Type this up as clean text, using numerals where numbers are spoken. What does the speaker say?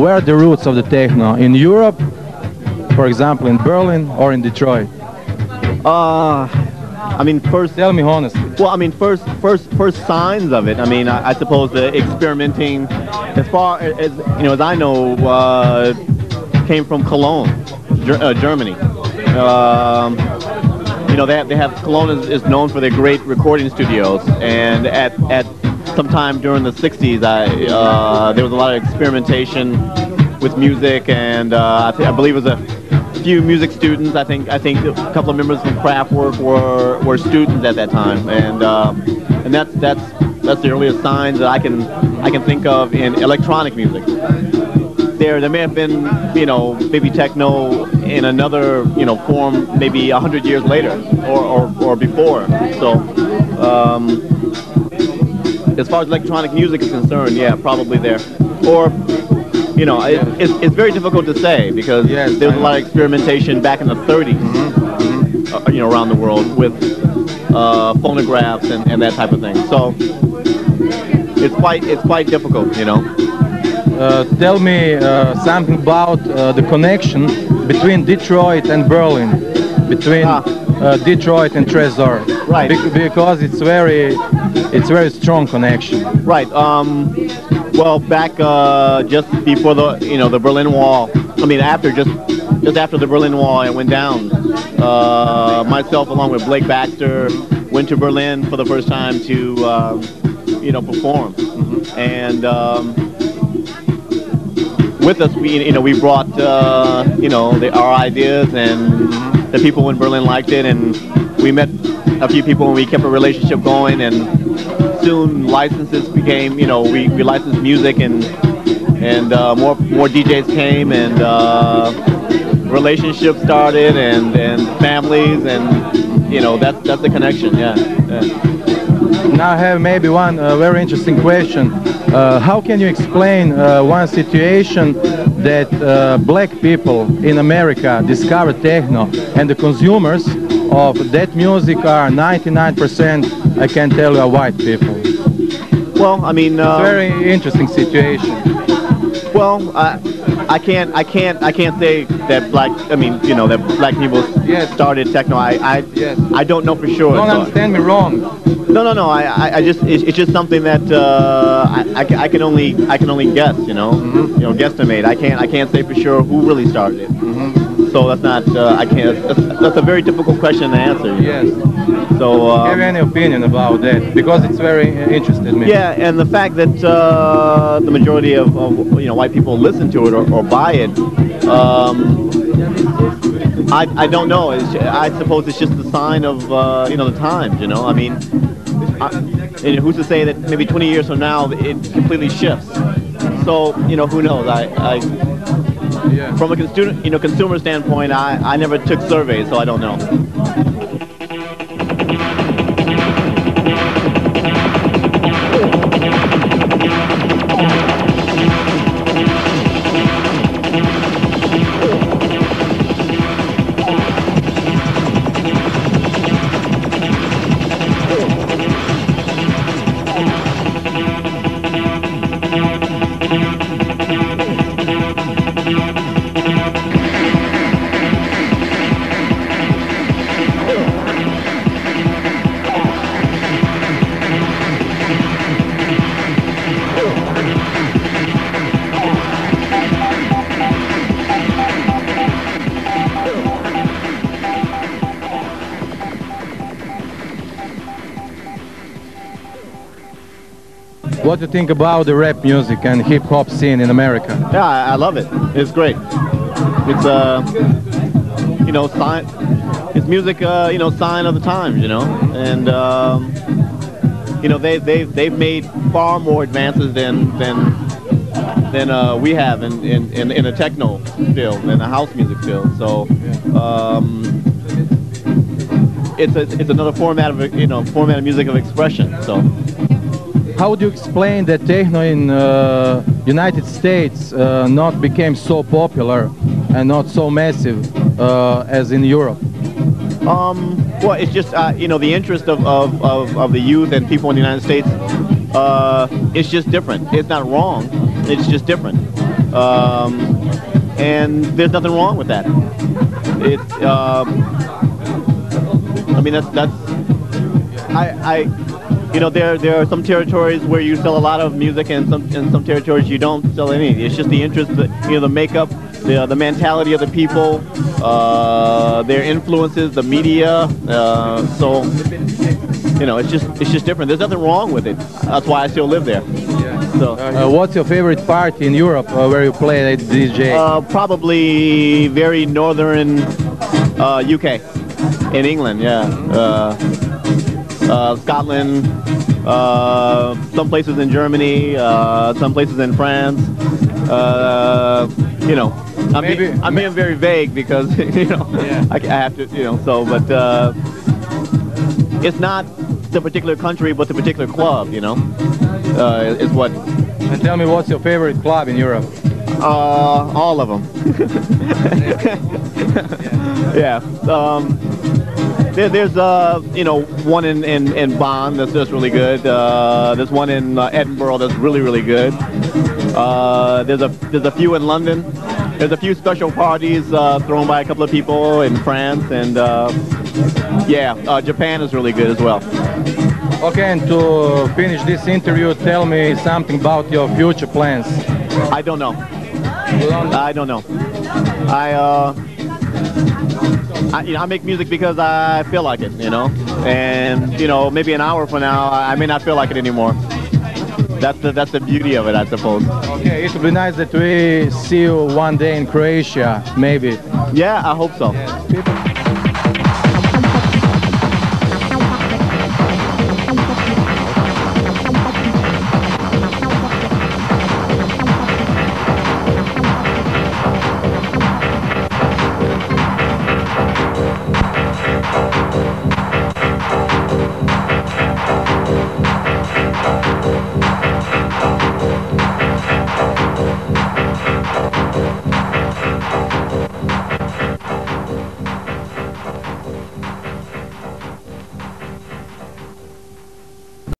Where are the roots of the techno? In Europe, for example, in Berlin or in Detroit? I mean, first. Tell me honestly. Well, I mean, first signs of it. I mean, I suppose the experimenting, as far as as I know, came from Cologne, Germany. They have Cologne is known for their great recording studios, and at sometime during the '60s, there was a lot of experimentation with music, and I believe it was a few music students. I think a couple of members from Kraftwerk were students at that time, and that's the earliest signs that I can think of in electronic music. There may have been maybe techno in another form maybe 100 years later or before. So as far as electronic music is concerned, yeah, probably there. Or it's very difficult to say because there was a lot of experimentation back in the 30s, around the world with phonographs and that type of thing. So it's quite difficult, Tell me something about the connection between Detroit and Berlin, between Detroit and Trezor. Right. Because it's very strong connection. Right. Well, back just before the Berlin Wall. I mean, just after the Berlin Wall it went down. Myself, along with Blake Baxter, went to Berlin for the first time to perform, and with us we brought our ideas, and the people in Berlin liked it, and we met a few people and we kept a relationship going, and soon licenses became, we licensed music, and more DJs came, and relationships started, and families, and that's the connection. Yeah. Now I have maybe one very interesting question. How can you explain one situation that black people in America discover techno, and the consumers of that music are 99%, I can tell you, are white people? Well, I mean, it's a very interesting situation. Well, I can't say that that black people started techno. I don't know for sure. Don't understand me wrong. No. I just it's just something that I can only guess. Guesstimate. I can't say for sure who really started it. So that's not. I can't. That's a very difficult question to answer. Yes. So. Have you any opinion about that? Because it's very interested me. Yeah, and the fact that the majority of white people listen to it or buy it. I don't know. I suppose it's just a sign of the times. I mean, and who's to say that maybe 20 years from now it completely shifts? So who knows? From a consumer standpoint, I never took surveys, so I don't know. What do you think about the rap music and hip-hop scene in America? Yeah, I love it. It's great. It's sign. It's music, sign of the times, and they've made far more advances than we have in the techno field, in the house music field. So it's another format of music of expression. So how would you explain that techno in United States not became so popular and not so massive as in Europe? Well, it's just the interest of the youth and people in the United States. It's just different. It's not wrong. It's just different, and there's nothing wrong with that. I mean, there are some territories where you sell a lot of music, and some territories you don't sell any. It's just the interest, the makeup, the mentality of the people, their influences, the media. So it's just different. There's nothing wrong with it. That's why I still live there. So, what's your favorite party in Europe where you play as DJ? Probably very northern UK, in England, yeah. Scotland, some places in Germany, some places in France. I'm being very vague because I have to, so, but it's not the particular country, but the particular club, is what. And tell me, what's your favorite club in Europe? All of them. Yeah. There's one in Bonn that's just really good. There's one in Edinburgh that's really good. There's a few in London. There's a few special parties thrown by a couple of people in France, and Japan is really good as well. Okay, and to finish this interview, tell me something about your future plans. I don't know. I don't know. I make music because I feel like it, and maybe an hour from now I may not feel like it anymore. That's the beauty of it, I suppose. Okay, it would be nice that we see you one day in Croatia, maybe. Yeah, I hope so. Yeah.